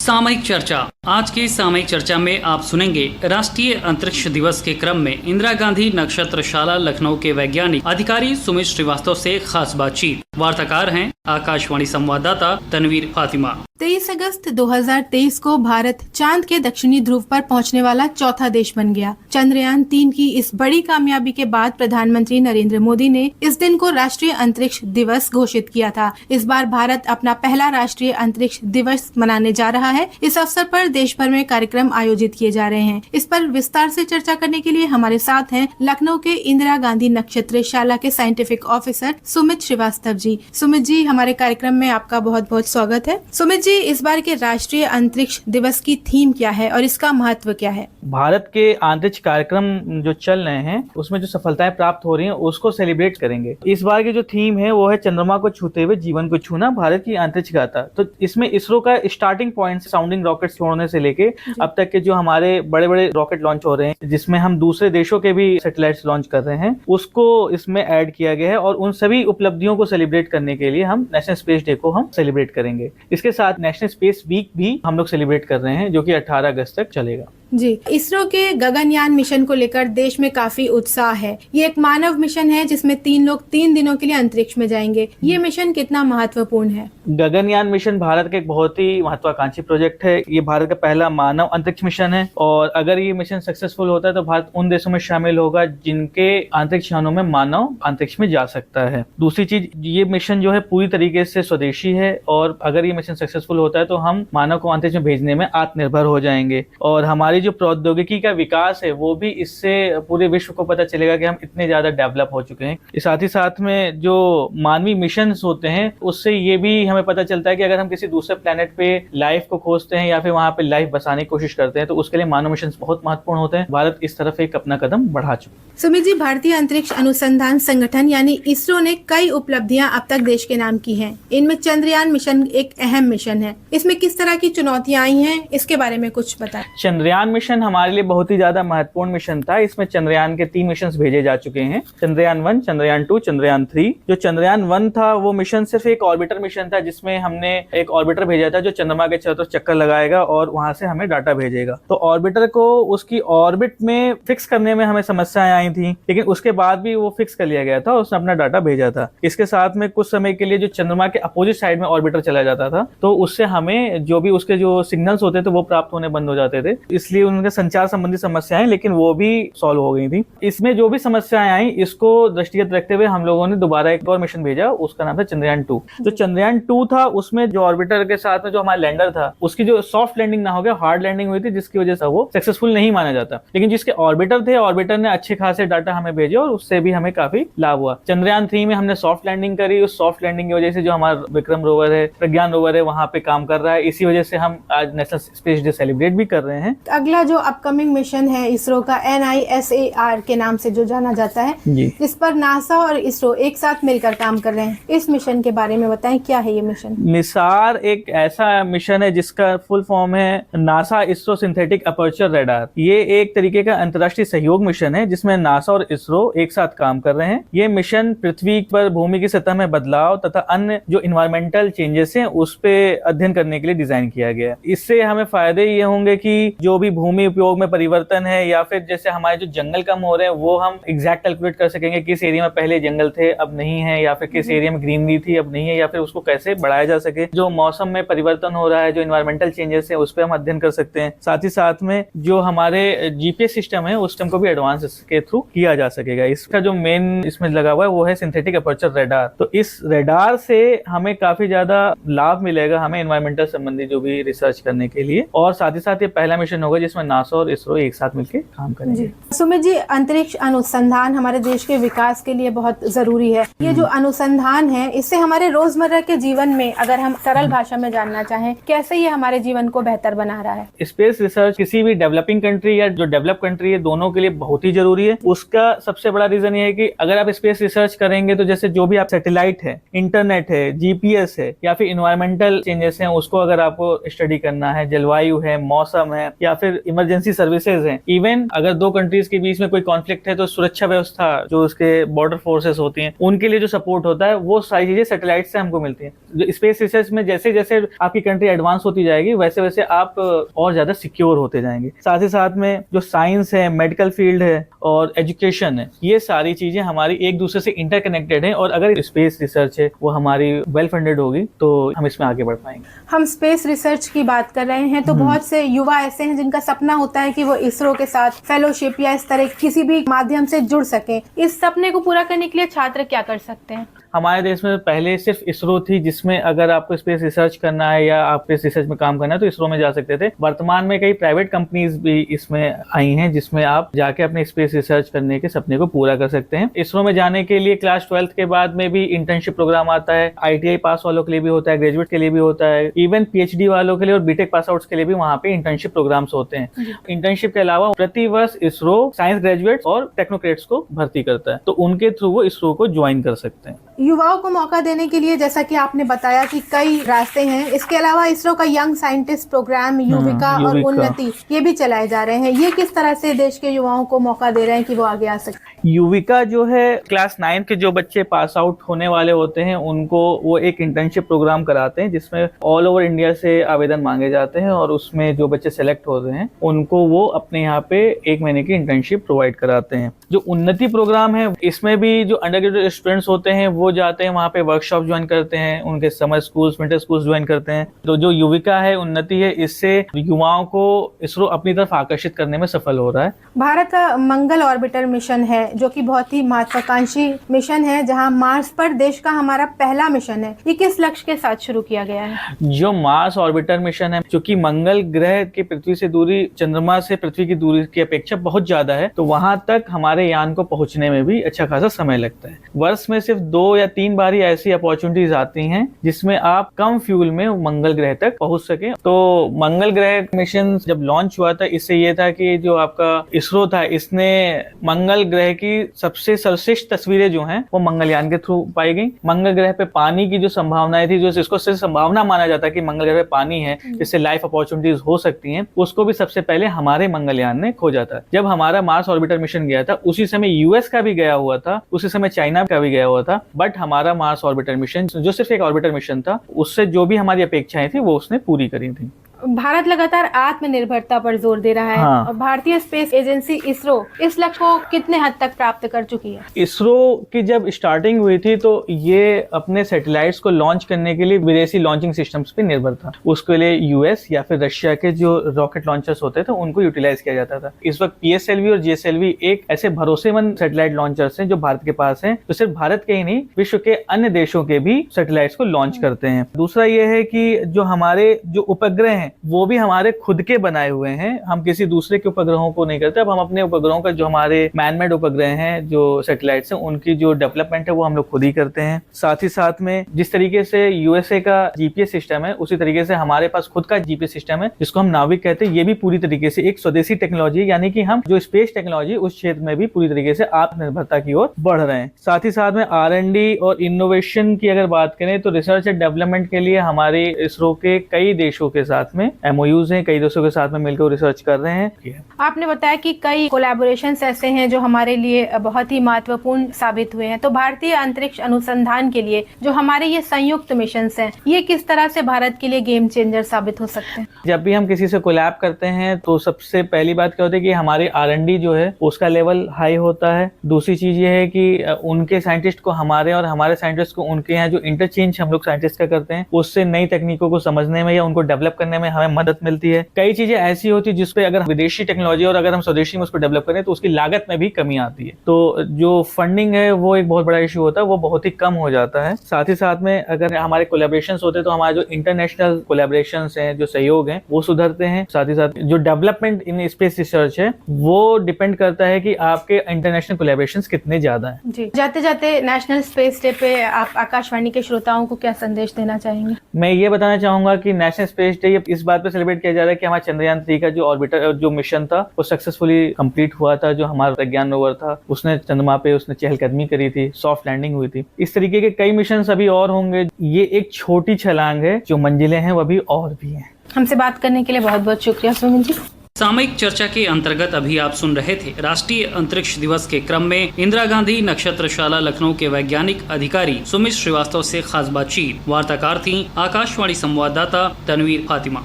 सामयिक चर्चा। आज की सामयिक चर्चा में आप सुनेंगे राष्ट्रीय अंतरिक्ष दिवस के क्रम में इंदिरा गांधी नक्षत्रशाला लखनऊ के वैज्ञानिक अधिकारी सुमित श्रीवास्तव से खास बातचीत। वार्ताकार हैं आकाशवाणी संवाददाता तनवीर फातिमा। 23 अगस्त 2023 को भारत चांद के दक्षिणी ध्रुव पर पहुंचने वाला चौथा देश बन गया। चंद्रयान 3 की इस बड़ी कामयाबी के बाद प्रधानमंत्री नरेंद्र मोदी ने इस दिन को राष्ट्रीय अंतरिक्ष दिवस घोषित किया था। इस बार भारत अपना पहला राष्ट्रीय अंतरिक्ष दिवस मनाने जा रहा है। इस अवसर पर देश भर में कार्यक्रम आयोजित किए जा रहे हैं। इस पर विस्तार से चर्चा करने के लिए हमारे साथ हैं लखनऊ के इंदिरा गांधी नक्षत्रशाला के साइंटिफिक ऑफिसर सुमित श्रीवास्तव जी। सुमित जी, हमारे कार्यक्रम में आपका बहुत बहुत स्वागत है। सुमित जी, इस बार के राष्ट्रीय अंतरिक्ष दिवस की थीम क्या है और इसका महत्व क्या है? भारत के अंतरिक्ष कार्यक्रम जो चल रहे हैं उसमें जो सफलताएं प्राप्त हो रही हैं उसको सेलिब्रेट करेंगे। इस बार की जो थीम है वो है चंद्रमा को छूते हुए जीवन को छूना, भारत की अंतरिक्ष गाथा। तो इसमें इसरो का स्टार्टिंग पॉइंट साउंडिंग रॉकेट छोड़ने से लेके अब तक के जो हमारे बड़े बड़े रॉकेट लॉन्च हो रहे हैं, जिसमें हम दूसरे देशों के भी सैटेलाइट्स लॉन्च कर रहे हैं, उसको इसमें ऐड किया गया है। और उन सभी उपलब्धियों को सेलिब्रेट करने के लिए हम नेशनल स्पेस डे को हम सेलिब्रेट करेंगे। इसके साथ नेशनल स्पेस वीक भी हम लोग सेलिब्रेट कर रहे हैं, जो कि 18 अगस्त तक चलेगा। जी, इसरो के गगनयान मिशन को लेकर देश में काफी उत्साह है। ये एक मानव मिशन है जिसमें 3 लोग 3 दिनों के लिए अंतरिक्ष में जाएंगे। ये मिशन कितना महत्वपूर्ण है? गगनयान मिशन भारत का एक बहुत ही महत्वाकांक्षी प्रोजेक्ट है। ये भारत का पहला मानव अंतरिक्ष मिशन है और अगर ये मिशन सक्सेसफुल होता है तो भारत उन देशों में शामिल होगा जिनके अंतरिक्ष यानों में मानव अंतरिक्ष में जा सकता है। दूसरी चीज, ये मिशन जो है पूरी तरीके से स्वदेशी है और अगर ये मिशन सक्सेसफुल होता है तो हम मानव को अंतरिक्ष में भेजने में आत्मनिर्भर हो जाएंगे और हमारी जो प्रौद्योगिकी का विकास है वो भी इससे पूरे विश्व को पता चलेगा कि हम इतने ज्यादा डेवलप हो चुके हैं। साथ ही साथ में जो मानवीय मिशन होते हैं उससे ये भी हमें पता चलता है कि अगर हम किसी दूसरे प्लेनेट पे लाइफ को खोजते हैं या फिर वहां पे लाइफ बसाने की कोशिश करते हैं तो उसके लिए मानव मिशन बहुत महत्वपूर्ण होते हैं। भारत इस तरफ एक अपना कदम बढ़ा चुका है। सुमित जी, भारतीय अंतरिक्ष अनुसंधान संगठन यानी इसरो ने कई उपलब्धियां अब तक देश के नाम की हैं। इनमें चंद्रयान मिशन एक अहम मिशन है। इसमें किस तरह की चुनौतियां आई हैं, इसके बारे में कुछ बताएं। चंद्रयान मिशन हमारे लिए बहुत ही ज्यादा महत्वपूर्ण मिशन था। इसमें चंद्रयान के 3 मिशन भेजे जा चुके हैं, चंद्रयान 1, चंद्रयान 2, चंद्रयान 3। जो चंद्रयान 1 था वो मिशन सिर्फ एक ऑर्बिटर मिशन था जिसमें हमने एक ऑर्बिटर भेजा था जो चंद्रमा के चारों तरफ चक्कर लगाएगा और वहां से हमें डाटा भेजेगा। तो ऑर्बिटर को उसकी ऑर्बिट में फिक्स करने में हमें समस्याएं आई थी, लेकिन उसके बाद भी वो फिक्स कर लिया गया था और उसने अपना डाटा भेजा था। इसके साथ में कुछ समय के लिए जो चंद्रमा के अपोजिट साइड में ऑर्बिटर चला जाता था तो उससे हमें जो भी उसके जो सिग्नल्स होते थे वो प्राप्त होने बंद हो जाते थे, इसलिए उनके संचार संबंधी समस्याएं, लेकिन वो भी सॉल्व हो गई थी। इसमें जो भी समस्याएं आई इसको दृष्टिगत रखते हुए हम लोगों ने दोबारा एक और मिशन भेजा, उसका नाम था चंद्रयान 2। जो चंद्रयान 2 था उसमें जो ऑर्बिटर के साथ में जो हमारा लैंडर था उसकी जो सॉफ्ट लैंडिंग ना हो गया, हार्ड लैंडिंग हुई थी, जिसकी वजह से वो सक्सेसफुल नहीं माना जाता। लेकिन जिसके ऑर्बिटर थे, ऑर्बिटर ने अच्छे खासे डाटा हमें भेजे और उससे भी हमें काफी लाभ हुआ। चंद्रयान 3 में हमने सॉफ्ट लैंडिंग करी। उस सॉफ्ट लैंडिंग की वजह से जो हमारा विक्रम रोवर है, प्रज्ञान रोवर है, वहां पे काम कर रहा है। इसी वजह से हम आज नेशनल स्पेस डे सेलिब्रेट भी कर रहे हैं। अगला जो अपकमिंग मिशन है इसरो का NISAR के नाम से जो जाना जाता है, इस पर नासा और इसरो एक साथ मिलकर काम कर रहे हैं। इस मिशन के बारे में बताएं, क्या है ये मिशन? निसार एक ऐसा मिशन है जिसका फुल फॉर्म है NASA ISRO synthetic aperture radar. ये एक तरीके का अंतर्राष्ट्रीय सहयोग मिशन है जिसमें नासा और इसरो एक साथ काम कर रहे हैं। ये मिशन पृथ्वी पर भूमि की सतह में बदलाव तथा अन्य जो इन्वायरमेंटल चेंजेस हैं उस पे अध्ययन करने के लिए डिजाइन किया गया है। इससे हमें फायदे ये होंगे कि जो भी भूमि उपयोग में परिवर्तन है या फिर जैसे हमारे जो जंगल कम हो रहे हैं वो हम एग्जैक्ट कैलकुलेट कर सकेंगे, किस एरिया में पहले जंगल थे अब नहीं है, या फिर किस एरिया में ग्रीनरी थी अब नहीं है, या फिर उसको कैसे बढ़ाया जा सके। जो मौसम में परिवर्तन हो रहा है, जो इन्वायरमेंटल चेंजेस है उस पर हम अध्ययन कर सकते हैं। साथ ही साथ में जो हमारे GPS सिस्टम है उस सिस्टम को भी एडवांस के थ्रू किया जा सकेगा। इसका जो मेन इसमें लगा हुआ है वो है सिंथेटिक अपर्चर रेडार। तो इस रेडार से हमें काफी ज्यादा लाभ मिलेगा हमें इन्वायरमेंटल संबंधी जो भी रिसर्च करने के लिए। और साथ ही साथ ये पहला मिशन होगा जिसमें नासा और इसरो एक साथ मिलकर काम करेंगे। सुमित जी, अंतरिक्ष अनुसंधान हमारे देश के विकास के लिए बहुत जरूरी है। ये जो अनुसंधान है इससे हमारे रोजमर्रा के जीवन में, अगर हम सरल भाषा में जानना चाहें, कैसे ये हमारे जीवन को बेहतर बना रहा है? स्पेस रिसर्च किसी भी डेवलपिंग कंट्री या जो डेवलप कंट्री है दोनों के लिए बहुत ही जरूरी है। उसका सबसे बड़ा रीजन ये है कि अगर आप स्पेस रिसर्च करेंगे तो जैसे जो भी आप सैटेलाइट है, इंटरनेट है, GPS है या फिर इन्वायरमेंटल चेंजेस हैं उसको अगर आपको स्टडी करना है, जलवायु है, मौसम है या फिर फिर इमरजेंसी सर्विसेज हैं, इवन अगर दो कंट्रीज के बीच में कोई कॉन्फ्लिक्ट है तो सुरक्षा व्यवस्था जो उसके बॉर्डर फोर्सेस होती हैं उनके लिए जो सपोर्ट होता है वो सारी चीजें सैटेलाइट से हमको मिलती हैं। जो स्पेस रिसर्च में जैसे जैसे आपकी कंट्री एडवांस होती जाएगी वैसे वैसे आप और ज्यादा सिक्योर होते जाएंगे। साथ ही साथ में जो साइंस है, मेडिकल फील्ड है और एजुकेशन है, ये सारी चीजें हमारी एक दूसरे से इंटरकनेक्टेड हैं और अगर स्पेस रिसर्च है वो हमारी वेल फंडेड होगी तो हम इसमें आगे बढ़ पाएंगे। हम स्पेस रिसर्च की बात कर रहे हैं तो बहुत से युवा ऐसे हैं जिनका सपना होता है कि वो इसरो के साथ फेलोशिप या इस तरह किसी भी माध्यम से जुड़ सके। इस सपने को पूरा करने के लिए छात्र क्या कर सकते हैं? हमारे देश में पहले सिर्फ इसरो थी जिसमें अगर आपको स्पेस रिसर्च करना है या आप स्पेस रिसर्च में काम करना है तो इसरो में जा सकते थे। वर्तमान में कई प्राइवेट कंपनीज भी इसमें आई हैं जिसमें आप जाके अपने स्पेस रिसर्च करने के सपने को पूरा कर सकते हैं। इसरो में जाने के लिए क्लास 12th के बाद में भी इंटर्नशिप प्रोग्राम आता है, ITI पास वालों के लिए भी होता है, ग्रेजुएट के लिए भी होता है, इवन PhD वालों के लिए और बीटेक पास आउट्स के लिए भी वहाँ पे इंटर्नशिप प्रोग्राम्स होते हैं। इंटर्नशिप के अलावा प्रति वर्ष इसरो साइंस ग्रेजुएट्स और टेक्नोक्रेट्स को भर्ती करता है तो उनके थ्रू वो इसरो को ज्वाइन कर सकते हैं। युवाओं को मौका देने के लिए जैसा कि आपने बताया कि कई रास्ते हैं, इसके अलावा इसरो का यंग साइंटिस्ट प्रोग्राम युविका और उन्नति ये भी चलाए जा रहे हैं। ये किस तरह से देश के युवाओं को मौका दे रहे हैं कि वो आगे आ सके? युविका जो है क्लास 9 के जो बच्चे पास आउट होने वाले होते हैं उनको वो एक इंटर्नशिप प्रोग्राम कराते हैं जिसमें ऑल ओवर इंडिया से आवेदन मांगे जाते हैं और उसमें जो बच्चे सेलेक्ट होते हैं उनको वो अपने यहाँ पे 1 महीने की इंटर्नशिप प्रोवाइड कराते हैं। जो उन्नति प्रोग्राम है इसमें भी जो अंडर ग्रेजुएट स्टूडेंट्स होते हैं वो जाते हैं वहाँ पे वर्कशॉप ज्वाइन करते हैं, उनके summer schools, winter schools join करते हैं। तो जो युविका है, उन्नति है, इससे युवाओं को इसरो अपनी तरफ आकर्षित करने में सफल हो रहा है। भारत का मंगल ऑर्बिटर मिशन है जो कि बहुत ही महत्वाकांक्षी मिशन है जहां मार्स पर देश का हमारा पहला मिशन है। ये किस लक्ष्य के साथ शुरू किया गया है? जो मार्स ऑर्बिटर मिशन है, चूंकि मंगल ग्रह की पृथ्वी से दूरी चंद्रमा से पृथ्वी की दूरी की अपेक्षा बहुत ज्यादा है तो वहां तक हमारे यान को पहुंचने में भी अच्छा खासा समय लगता है। वर्ष में सिर्फ 2 या 3 बार ही ऐसी अपॉर्चुनिटीज आती हैं जिसमें आप कम फ्यूल में मंगल ग्रह तक पहुंच सके। तो मंगल ग्रह मिशन जब लॉन्च हुआ था इससे ये था कि जो आपका इसरो था इसने मंगल ग्रह की सबसे सर्वश्रेष्ठ तस्वीरें जो हैं वो मंगलयान के थ्रू पाई गई। मंगल ग्रह पे पानी की जो संभावनाएं थी, जो इसको सिर्फ संभावना माना जाता है कि मंगल ग्रह पे पानी है जिससे लाइफ अपॉर्चुनिटीज हो सकती हैं, उसको भी सबसे पहले हमारे मंगलयान ने खोजा था। जब हमारा मार्स ऑर्बिटर मिशन गया था उसी समय US का भी गया हुआ था, उसी समय चाइना का भी गया हुआ था, बट हमारा मार्स ऑर्बिटर मिशन जो सिर्फ एक ऑर्बिटर मिशन था उससे जो भी हमारी अपेक्षाएं थी वो उसने पूरी करी थी। भारत लगातार आत्मनिर्भरता पर जोर दे रहा है। हाँ। और भारतीय स्पेस एजेंसी इसरो इस लक्ष्य को कितने हद तक प्राप्त कर चुकी है? इसरो की जब स्टार्टिंग हुई थी तो ये अपने सैटेलाइट्स को लॉन्च करने के लिए विदेशी लॉन्चिंग सिस्टम्स पे निर्भर था। उसके लिए US या फिर रशिया के जो रॉकेट लॉन्चर्स होते थे उनको यूटिलाइज किया जाता था। इस वक्त PSLV और GSLV एक ऐसे भरोसेमंद सैटेलाइट लॉन्चर्स हैं जो भारत के पास हैं, तो सिर्फ भारत के ही नहीं विश्व के अन्य देशों के भी सैटेलाइट्स को लॉन्च करते हैं। दूसरा ये है कि जो हमारे जो उपग्रह हैं वो भी हमारे खुद के बनाए हुए हैं, हम किसी दूसरे के उपग्रहों को नहीं करते। अब हम अपने उपग्रहों का जो हमारे मैनमेड उपग्रह हैं, जो सैटेलाइट्स हैं, उनकी जो डेवलपमेंट है वो हम लोग खुद ही करते हैं। साथ ही साथ में जिस तरीके से USA का GPS सिस्टम है उसी तरीके से हमारे पास खुद का GPS सिस्टम है जिसको हम नाविक कहते हैं। ये भी पूरी तरीके से एक स्वदेशी टेक्नोलॉजी, यानी कि हम जो स्पेस टेक्नोलॉजी उस क्षेत्र में भी पूरी तरीके से आत्मनिर्भरता की ओर बढ़ रहे हैं। साथ ही साथ में R&D और इनोवेशन की अगर बात करें तो रिसर्च एंड डेवलपमेंट के लिए हमारे इसरो के कई देशों के साथ में MOUs हैं, कई देशों के साथ में मिलकर रिसर्च कर रहे हैं। आपने बताया कि कई कोलैबोरेशंस ऐसे हैं जो हमारे लिए बहुत ही महत्वपूर्ण साबित हुए हैं। तो भारतीय अंतरिक्ष अनुसंधान के लिए जो हमारे ये संयुक्त मिशंस हैं, ये किस तरह से भारत के लिए गेम चेंजर साबित हो सकते हैं? जब भी हम किसी से कोलैब करते हैं तो सबसे पहली बात क्या होती है कि हमारे R&D जो है उसका लेवल हाई होता है। दूसरी चीज ये है कि उनके साइंटिस्ट को हमारे और हमारे साइंटिस्ट को उनके यहाँ जो इंटरचेंज हम लोग साइंटिस्ट का करते हैं उससे नई तकनीकों को समझने में या उनको डेवलप करने में हमें मदद मिलती है। कई चीजें ऐसी होती है जिसपे अगर विदेशी टेक्नोलॉजी और अगर हम स्वदेशी में उसको डेवलप करें तो उसकी लागत में भी कमी आती है। तो जो फंडिंग है वो एक बहुत बड़ा इशू होता है, वो बहुत ही कम हो जाता है। साथ ही साथ में अगर हमारे कोलैबोरेशंस होते हैं तो हमारे जो इंटरनेशनल कोलैबोरेशंस हैं, जो सहयोग हैं, वो सुधरते हैं। साथ ही साथ जो डेवलपमेंट इन स्पेस रिसर्च है वो डिपेंड करता है कि आपके इंटरनेशनल कोलैबोरेशंस कितने ज्यादा हैं। जी, जाते जाते नेशनल स्पेस डे पे आप आकाशवाणी के श्रोताओं को क्या संदेश देना चाहेंगे? मैं ये बताना चाहूंगा कि नेशनल स्पेस डे इस बात पे सेलिब्रेट किया जा रहा है कि हमारा चंद्रयान 3 का जो ऑर्बिटर जो मिशन था वो सक्सेसफुली कंप्लीट हुआ था। जो हमारा विज्ञान रोवर था उसने चंद्रमा पे उसने चहलकदमी करी थी, सॉफ्ट लैंडिंग हुई थी। इस तरीके के कई मिशन अभी और होंगे। ये एक छोटी छलांग है, जो मंजिलें हैं वो अभी और भी हैं। हमसे बात करने के लिए बहुत बहुत शुक्रिया सुमित जी। सामयिक चर्चा के अंतर्गत अभी आप सुन रहे थे राष्ट्रीय अंतरिक्ष दिवस के क्रम में इंदिरा गांधी नक्षत्रशाला लखनऊ के वैज्ञानिक अधिकारी सुमित श्रीवास्तव से खास बातचीत। वार्ताकार थी आकाशवाणी संवाददाता तनवीर फातिमा।